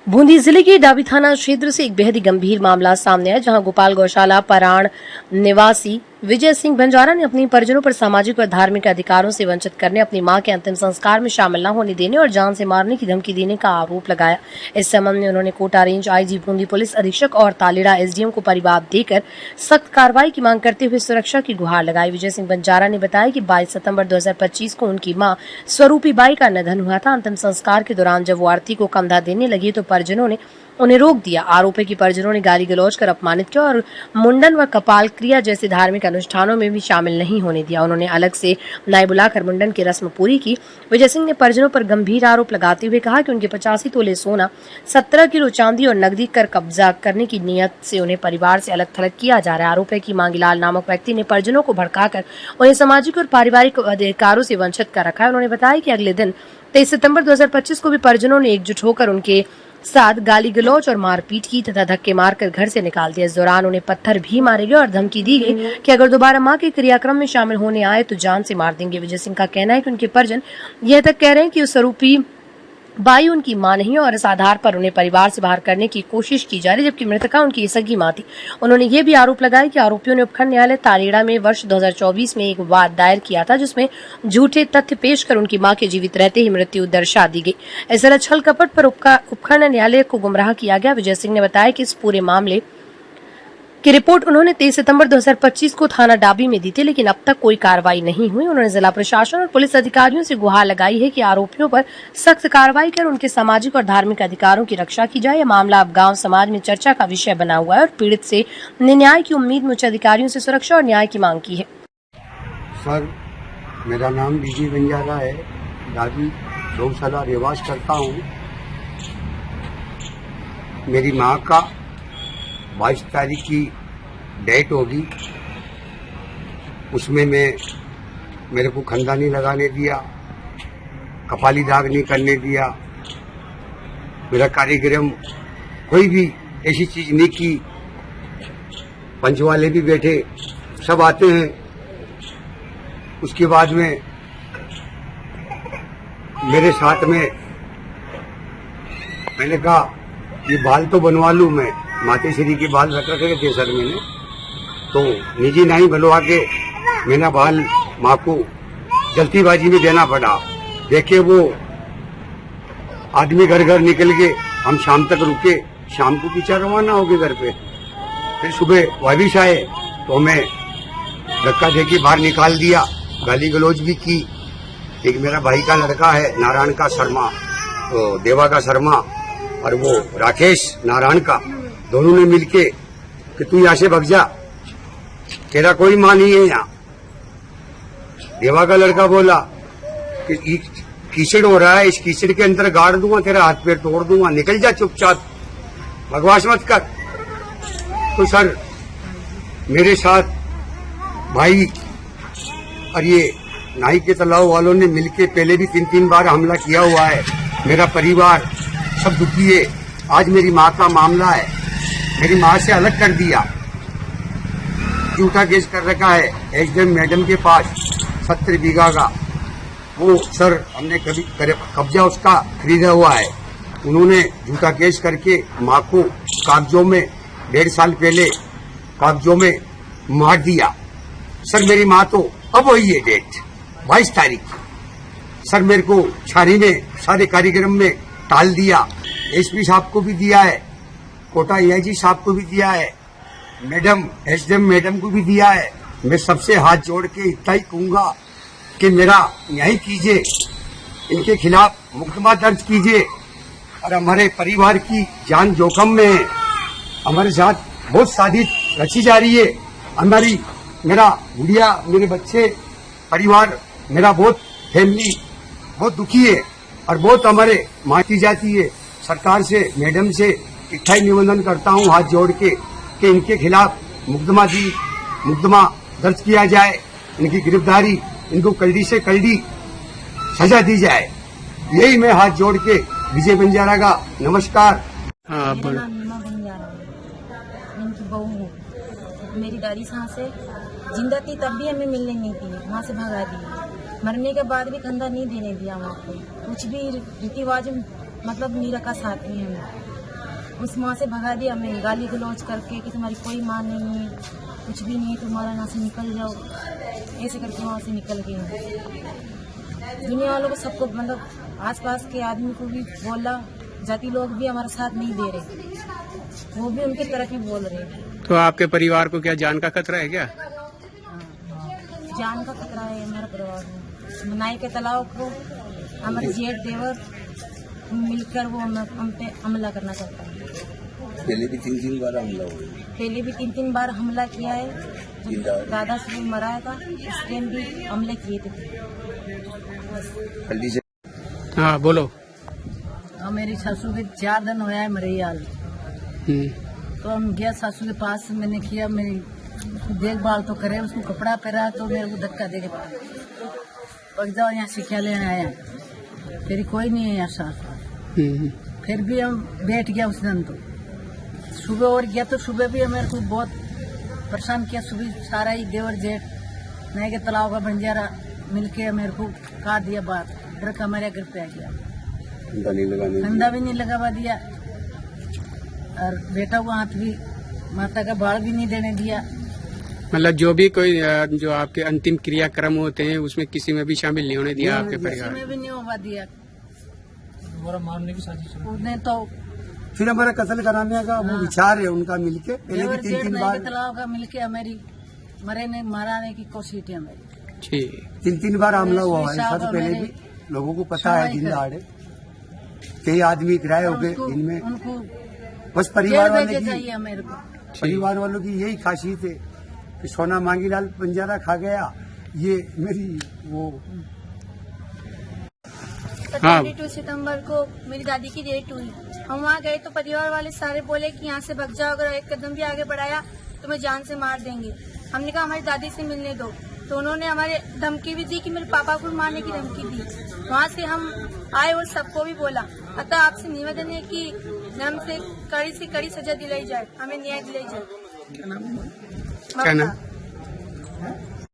बूंदी जिले के डाबी थाना क्षेत्र से एक बेहद ही गंभीर मामला सामने आया, जहां गोपाल गौशाला पराण निवासी विजय सिंह बंजारा ने अपनी परिजनों पर सामाजिक और धार्मिक अधिकारों से वंचित करने, अपनी मां के अंतिम संस्कार में शामिल न होने देने और जान से मारने की धमकी देने का आरोप लगाया। इस संबंध में उन्होंने Kota range IG Bundi police अधीक्षक और तालेड़ा एसडीएम को परिवाद देकर सख्त कार्रवाई की मांग करते हुए सुरक्षा की गुहार लगाई। विजय सिंह बंजारा ने बताया कि 22 सितंबर 2025 को उनकी मां स्वरूपी बाई का निधन हुआ था। अंतिम संस्कार के दौरान जब वो आरती को कंधा देने लगी तो परिजनों ने उन्हें रोक दिया। आरोप है कि परिजनों ने गाली गलौज कर अपमानित किया और मुंडन व कपाल क्रिया जैसे धार्मिक अनुष्ठानों में भी शामिल नहीं होने दिया। उन्होंने अलग से नाई बुलाकर मुंडन की रस्म पूरी की। विजय सिंह ने परिजनों पर गंभीर आरोप लगाते हुए कहा कि उनके 85 तोले सोना, 17 किलो चांदी और नकदी कर कब्जा करने की नियत से उन्हें परिवार से अलग थलग किया जा रहा है। आरोप है कि मांगीलाल नामक व्यक्ति ने परिजनों को भड़काकर उन्हें सामाजिक और पारिवारिक अधिकारों से वंचित कर रखा है। उन्होंने बताया कि अगले दिन 23 सितंबर 2025 को भी परिजनों ने एकजुट होकर उनके साथ गाली गलौज और मारपीट की तथा धक्के मारकर घर से निकाल दिया। इस दौरान उन्हें पत्थर भी मारे गए और धमकी दी गई कि अगर दोबारा मां के क्रियाक्रम में शामिल होने आए तो जान से मार देंगे। विजय सिंह का कहना है कि उनके परिजन यह तक कह रहे हैं कि उस स्वरूपी बाई उनकी मां नहीं और इस आधार पर उन्हें परिवार से बाहर करने की कोशिश की जा रही, जबकि मृतका उनकी सगी मां थी। उन्होंने ये भी आरोप लगाया कि आरोपियों ने उपखंड न्यायालय तालेड़ा में वर्ष 2024 में एक वाद दायर किया था, जिसमें झूठे तथ्य पेश कर उनकी मां के जीवित रहते ही मृत्यु दर्शा दी गई। इस तरह छल कपट पर उपखंड न्यायालय को गुमराह किया गया। विजय सिंह ने बताया कि इस पूरे मामले की रिपोर्ट उन्होंने 23 सितंबर 2025 को थाना डाबी में दी थी, लेकिन अब तक कोई कार्रवाई नहीं हुई। उन्होंने जिला प्रशासन और पुलिस अधिकारियों से गुहार लगाई है कि आरोपियों पर सख्त कार्रवाई कर उनके सामाजिक और धार्मिक अधिकारों की रक्षा की जाए। यह मामला अब गांव समाज में चर्चा का विषय बना हुआ है और पीड़ित से न्याय की उम्मीद में उच्च अधिकारियों से सुरक्षा और न्याय की मांग की है। सर, मेरा नाम विजय बंजारा है, डाबी गौशाला रिवाज करता हूँ। मेरी माँ का 22 तारीख की डेट होगी, उसमें मेरे को खंदा नहीं लगाने दिया, कपाली दाग नहीं करने दिया, मेरा कार्यक्रम कोई भी ऐसी चीज नहीं की। पंच वाले भी बैठे, सब आते हैं। उसके बाद में मेरे साथ में मैंने कहा ये बाल तो बनवा लूं, मैं मातेश्वरी के बाल रख रखे थे सर मैंने, तो निजी नाई बनवा के मैंने बाल माँ को जल्दीबाजी में देना पड़ा। देखे वो आदमी घर घर निकल के, हम शाम तक रुके, शाम को पीछा रवाना हो गए घर पे। फिर सुबह वापिस आए तो हमें धक्का दे के बाहर निकाल दिया, गाली गलौज भी की। एक मेरा भाई का लड़का है नारायण का शर्मा, तो देवा का शर्मा, और वो राकेश नारायण का, दोनों ने मिलके कि तू यहाँ से भग जा, तेरा कोई मां नहीं है यहाँ। देवा का लड़का बोला कि कीचड़ हो रहा है, इस कीचड़ के अंदर गाड़ दूंगा, तेरा हाथ पैर तोड़ दूंगा, निकल जा चुपचाप, बकवास मत कर। तो सर मेरे साथ भाई और ये नाई के तालाब वालों ने मिलके पहले भी 3-3 बार हमला किया हुआ है। मेरा परिवार सब दुखी है। आज मेरी माँ का मामला है, मेरी माँ से अलग कर दिया, झूठा केस कर रखा है एसडीएम मैडम के पास 70 बीघा का। वो सर हमने कभी कब्जा उसका खरीदा हुआ है। उन्होंने झूठा केस करके माँ को कागजों में 1.5 साल पहले कागजों में मार दिया। सर मेरी माँ तो अब वही है डेट 22 तारीख। सर मेरे को छानी में सारे कार्यक्रम में टाल दिया। एसपी साहब को भी दिया है, कोटा एआईजी साहब को भी दिया है, मैडम एसडीएम मैडम को भी दिया है। मैं सबसे हाथ जोड़ के इतना ही कहूंगा कि मेरा न्याय कीजिए, इनके खिलाफ मुकदमा दर्ज कीजिए। और हमारे परिवार की जान जोखिम में है, हमारे साथ बहुत साजिश रची जा रही है। मेरा गुड़िया, मेरे बच्चे, परिवार, मेरा बहुत फैमिली बहुत दुखी है और बहुत हमारे मांग की जाती है। सरकार से, मैडम से इतना ही निवेदन करता हूँ हाथ जोड़ के कि इनके खिलाफ मुकदमा दर्ज किया जाए, इनकी गिरफ्तारी, इनको कल्डी से कल्डी सजा दी जाए। यही मैं हाथ जोड़ के विजय बंजारा का नमस्कार। हाँ, मेरा नाम नीमा बंजारा है, इनकी बहू हूँ। मेरी दादी सास है, जिंदा थी तब भी हमें मिलने नहीं दी, वहाँ से भगा दी। मरने के बाद भी कंधा नहीं देने दिया वहाँ पे, कुछ भी रीति रिवाज मतलब नहीं रखा साथ में हमें। उस माँ से भगा दिया हमें, गाली गलौज करके कि तुम्हारी कोई माँ नहीं है, कुछ भी नहीं है, तुम्हारा यहाँ से निकल जाओ, ऐसे करके वहाँ से निकल गए। दुनिया वालों को सबको मतलब आसपास के आदमी को भी बोला, जाति लोग भी हमारा साथ नहीं दे रहे, वो भी उनकी तरफ ही बोल रहे हैं। तो आपके परिवार को क्या जान का खतरा है क्या? जान का खतरा है हमारे परिवार में। मनाई के तालाब को हमारे जेठ देवर मिलकर वो हम पे हमला करना चाहता है। पहले भी 3 बार हमला हुआ, पहले भी 3 बार हमला किया है। जब दादा से मराया था उस टाइम भी हमले किए थे। जल्दी से। हाँ बोलो। मेरी सासू के 4 दिन होया है मरे हाल। तो हम गया सासू के पास, मैंने किया मेरी देखभाल तो करे, उसको कपड़ा पहना तो मेरे को धक्का दे के पक जाओ यहाँ शिक्षा लेने आया, फिर कोई नहीं है यहाँ साथ। फिर भी हम बैठ गया उस दिन। तो सुबह और गया तो सुबह भी मेरे को बहुत परेशान किया। सुबह सारा ही देवर जेठ नए के तालाब का बंजारा मिलके मेरे को काट दिया बात, डर का मेरे घर पे आ गया, धंधा भी नहीं लगावा दिया और बेटा को हाथ भी माता का बाल भी नहीं देने दिया। मतलब जो भी कोई जो आपके अंतिम क्रियाक्रम होते हैं उसमें किसी में भी शामिल नहीं होने दिया आपके परिवार में भी नहीं होगा दिया। मारने की साजिश उसने तो फिर हमारा कत्ल कराने का वो विचार है उनका मिलके, पहले भी 3 बार तालाब का मिलके हमारी मारने की कोशिश है हमारी। 3 बार हमला हुआ है। ऐसा तो पहले भी लोगों को पता है। दिन दहाड़े कई आदमी किराए हो गए इनमें। उनको बस परिवार वालों की यही खासियत है कि सोना मांगी लाल बंजारा खा गया। ये मेरी वो 22 सितंबर को मेरी दादी की डेट हुई। हम वहाँ गए तो परिवार वाले सारे बोले कि यहाँ से भाग जाओ, अगर एक कदम भी आगे बढ़ाया तो मैं जान से मार देंगे। हमने कहा हमारी दादी से मिलने दो, तो उन्होंने हमारे धमकी भी दी कि मेरे पापा को मारने की धमकी दी। वहाँ से हम आए और सबको भी बोला, अतः आपसे निवेदन है कि हमसे कड़ी से कड़ी सजा दिलाई जाए, हमें न्याय दिलाई जाए। क्या नाम?